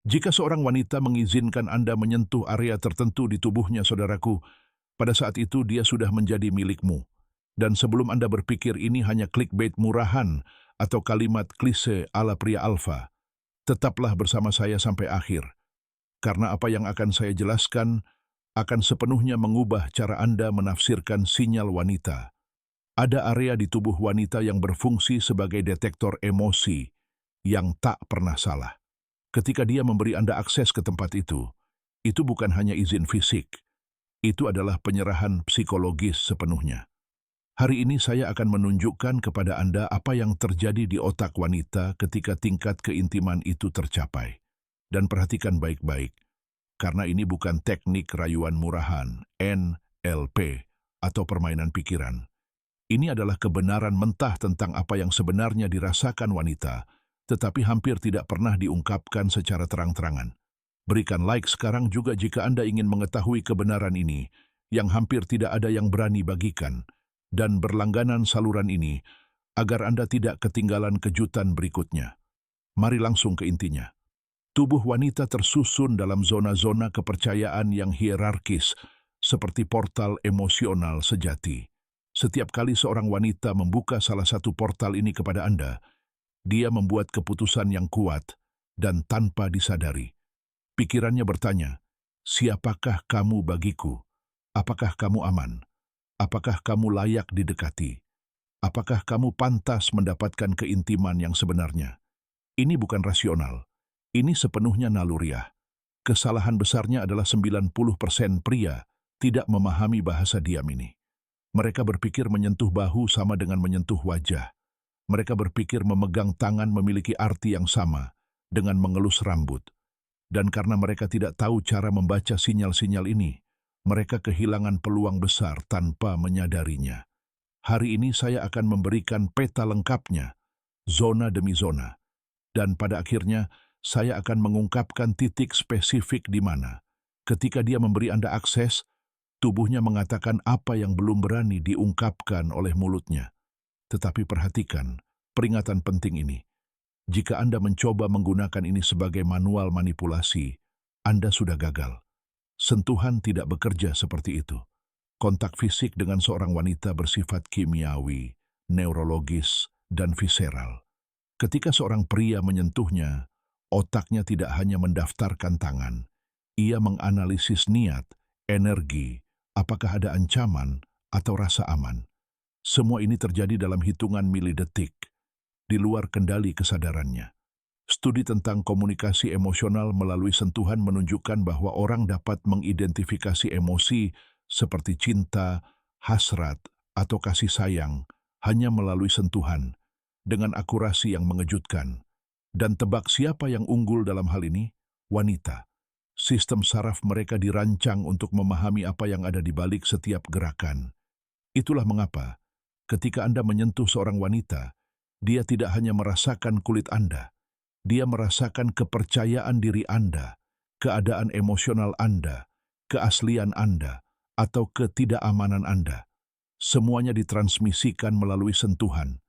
Jika seorang wanita mengizinkan Anda menyentuh area tertentu di tubuhnya, saudaraku, pada saat itu dia sudah menjadi milikmu. Dan sebelum Anda berpikir ini hanya clickbait murahan atau kalimat klise ala pria alfa, tetaplah bersama saya sampai akhir. Karena apa yang akan saya jelaskan akan sepenuhnya mengubah cara Anda menafsirkan sinyal wanita. Ada area di tubuh wanita yang berfungsi sebagai detektor emosi yang tak pernah salah. Ketika dia memberi Anda akses ke tempat itu bukan hanya izin fisik, itu adalah penyerahan psikologis sepenuhnya. Hari ini saya akan menunjukkan kepada Anda apa yang terjadi di otak wanita ketika tingkat keintiman itu tercapai. Dan perhatikan baik-baik, karena ini bukan teknik rayuan murahan, NLP, atau permainan pikiran. Ini adalah kebenaran mentah tentang apa yang sebenarnya dirasakan wanita, tetapi hampir tidak pernah diungkapkan secara terang-terangan. Berikan like sekarang juga jika Anda ingin mengetahui kebenaran ini, yang hampir tidak ada yang berani bagikan, dan berlangganan saluran ini, agar Anda tidak ketinggalan kejutan berikutnya. Mari langsung ke intinya. Tubuh wanita tersusun dalam zona-zona kepercayaan yang hierarkis, seperti portal emosional sejati. Setiap kali seorang wanita membuka salah satu portal ini kepada Anda, dia membuat keputusan yang kuat dan tanpa disadari. Pikirannya bertanya, siapakah kamu bagiku? Apakah kamu aman? Apakah kamu layak didekati? Apakah kamu pantas mendapatkan keintiman yang sebenarnya? Ini bukan rasional. Ini sepenuhnya naluriah. Kesalahan besarnya adalah 90% pria tidak memahami bahasa diam ini. Mereka berpikir menyentuh bahu sama dengan menyentuh wajah. Mereka berpikir memegang tangan memiliki arti yang sama dengan mengelus rambut. Dan karena mereka tidak tahu cara membaca sinyal-sinyal ini, mereka kehilangan peluang besar tanpa menyadarinya. Hari ini saya akan memberikan peta lengkapnya, zona demi zona. Dan pada akhirnya, saya akan mengungkapkan titik spesifik di mana, ketika dia memberi Anda akses, tubuhnya mengatakan apa yang belum berani diungkapkan oleh mulutnya. Tetapi perhatikan, peringatan penting ini. Jika Anda mencoba menggunakan ini sebagai manual manipulasi, Anda sudah gagal. Sentuhan tidak bekerja seperti itu. Kontak fisik dengan seorang wanita bersifat kimiawi, neurologis, dan visceral. Ketika seorang pria menyentuhnya, otaknya tidak hanya mendaftarkan tangan. Ia menganalisis niat, energi, apakah ada ancaman atau rasa aman. Semua ini terjadi dalam hitungan milidetik, di luar kendali kesadarannya. Studi tentang komunikasi emosional melalui sentuhan menunjukkan bahwa orang dapat mengidentifikasi emosi seperti cinta, hasrat, atau kasih sayang hanya melalui sentuhan dengan akurasi yang mengejutkan. Dan tebak siapa yang unggul dalam hal ini? Wanita. Sistem saraf mereka dirancang untuk memahami apa yang ada di balik setiap gerakan. Itulah mengapa, ketika Anda menyentuh seorang wanita, dia tidak hanya merasakan kulit Anda, dia merasakan kepercayaan diri Anda, keadaan emosional Anda, keaslian Anda, atau ketidakamanan Anda. Semuanya ditransmisikan melalui sentuhan,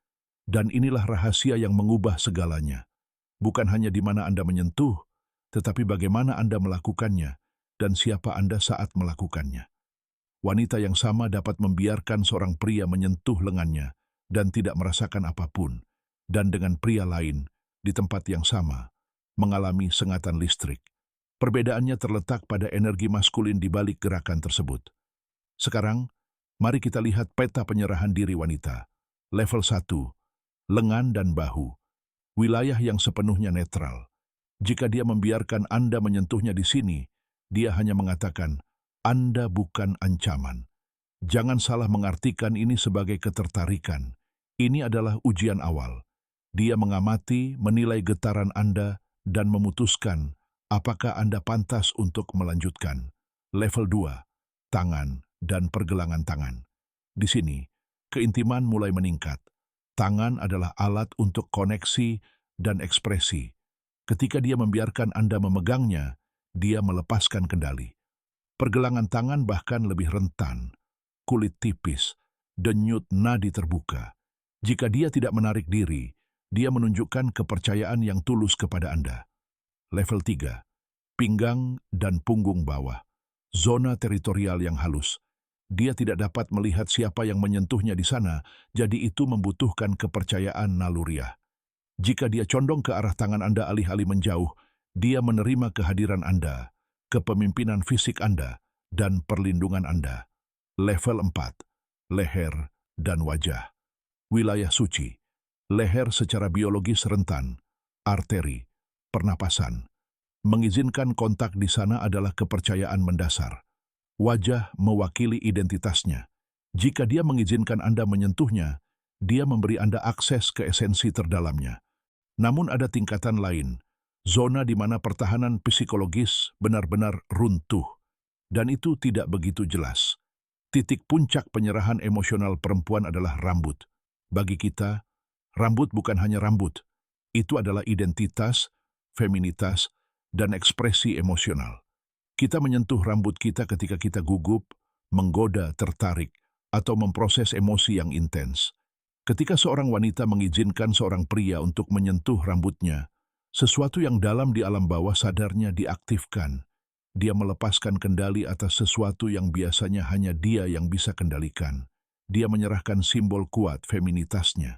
dan inilah rahasia yang mengubah segalanya. Bukan hanya di mana Anda menyentuh, tetapi bagaimana Anda melakukannya dan siapa Anda saat melakukannya. Wanita yang sama dapat membiarkan seorang pria menyentuh lengannya dan tidak merasakan apapun, dan dengan pria lain, di tempat yang sama, mengalami sengatan listrik. Perbedaannya terletak pada energi maskulin di balik gerakan tersebut. Sekarang, mari kita lihat peta penyerahan diri wanita. Level 1, lengan dan bahu. Wilayah yang sepenuhnya netral. Jika dia membiarkan Anda menyentuhnya di sini, dia hanya mengatakan, Anda bukan ancaman. Jangan salah mengartikan ini sebagai ketertarikan. Ini adalah ujian awal. Dia mengamati, menilai getaran Anda, dan memutuskan apakah Anda pantas untuk melanjutkan. Level 2, tangan dan pergelangan tangan. Di sini, keintiman mulai meningkat. Tangan adalah alat untuk koneksi dan ekspresi. Ketika dia membiarkan Anda memegangnya, dia melepaskan kendali. Pergelangan tangan bahkan lebih rentan, kulit tipis, denyut nadi terbuka. Jika dia tidak menarik diri, dia menunjukkan kepercayaan yang tulus kepada Anda. Level 3, pinggang dan punggung bawah. Zona teritorial yang halus. Dia tidak dapat melihat siapa yang menyentuhnya di sana, jadi itu membutuhkan kepercayaan naluriah. Jika dia condong ke arah tangan Anda alih-alih menjauh, dia menerima kehadiran Anda, kepemimpinan fisik Anda, dan perlindungan Anda. Level 4. Leher dan wajah. Wilayah suci. Leher secara biologis rentan, arteri, pernapasan. Mengizinkan kontak di sana adalah kepercayaan mendasar. Wajah mewakili identitasnya. Jika dia mengizinkan Anda menyentuhnya, dia memberi Anda akses ke esensi terdalamnya. Namun ada tingkatan lain, zona di mana pertahanan psikologis benar-benar runtuh. Dan itu tidak begitu jelas. Titik puncak penyerahan emosional perempuan adalah rambut. Bagi kita, rambut bukan hanya rambut. Itu adalah identitas, feminitas, dan ekspresi emosional. Kita menyentuh rambut kita ketika kita gugup, menggoda, tertarik, atau memproses emosi yang intens. Ketika seorang wanita mengizinkan seorang pria untuk menyentuh rambutnya, sesuatu yang dalam di alam bawah sadarnya diaktifkan. Dia melepaskan kendali atas sesuatu yang biasanya hanya dia yang bisa kendalikan. Dia menyerahkan simbol kuat feminitasnya.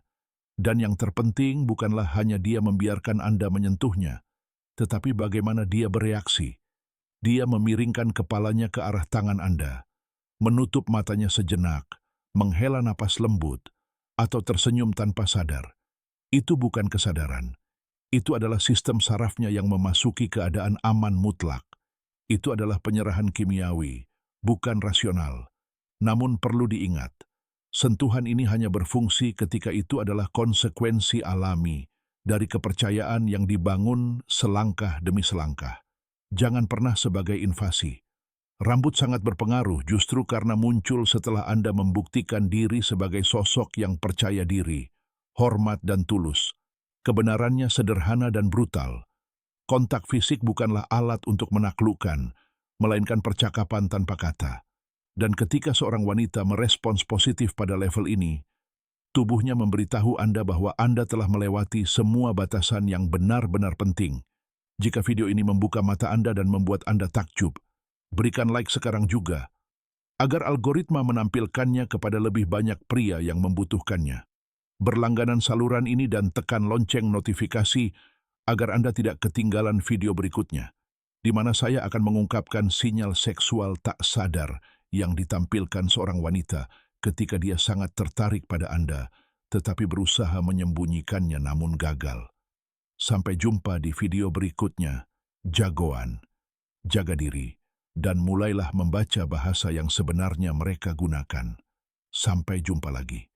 Dan yang terpenting bukanlah hanya dia membiarkan Anda menyentuhnya, tetapi bagaimana dia bereaksi. Dia memiringkan kepalanya ke arah tangan Anda, menutup matanya sejenak, menghela napas lembut, atau tersenyum tanpa sadar. Itu bukan kesadaran. Itu adalah sistem sarafnya yang memasuki keadaan aman mutlak. Itu adalah penyerahan kimiawi, bukan rasional. Namun perlu diingat, sentuhan ini hanya berfungsi ketika itu adalah konsekuensi alami dari kepercayaan yang dibangun selangkah demi selangkah. Jangan pernah sebagai invasi. Rambut sangat berpengaruh justru karena muncul setelah Anda membuktikan diri sebagai sosok yang percaya diri, hormat dan tulus. Kebenarannya sederhana dan brutal. Kontak fisik bukanlah alat untuk menaklukkan, melainkan percakapan tanpa kata. Dan ketika seorang wanita merespons positif pada level ini, tubuhnya memberitahu Anda bahwa Anda telah melewati semua batasan yang benar-benar penting. Jika video ini membuka mata Anda dan membuat Anda takjub, berikan like sekarang juga, agar algoritma menampilkannya kepada lebih banyak pria yang membutuhkannya. Berlangganan saluran ini dan tekan lonceng notifikasi agar Anda tidak ketinggalan video berikutnya, di mana saya akan mengungkapkan sinyal seksual tak sadar yang ditampilkan seorang wanita ketika dia sangat tertarik pada Anda, tetapi berusaha menyembunyikannya namun gagal. Sampai jumpa di video berikutnya. Jagoan, jaga diri, dan mulailah membaca bahasa yang sebenarnya mereka gunakan. Sampai jumpa lagi.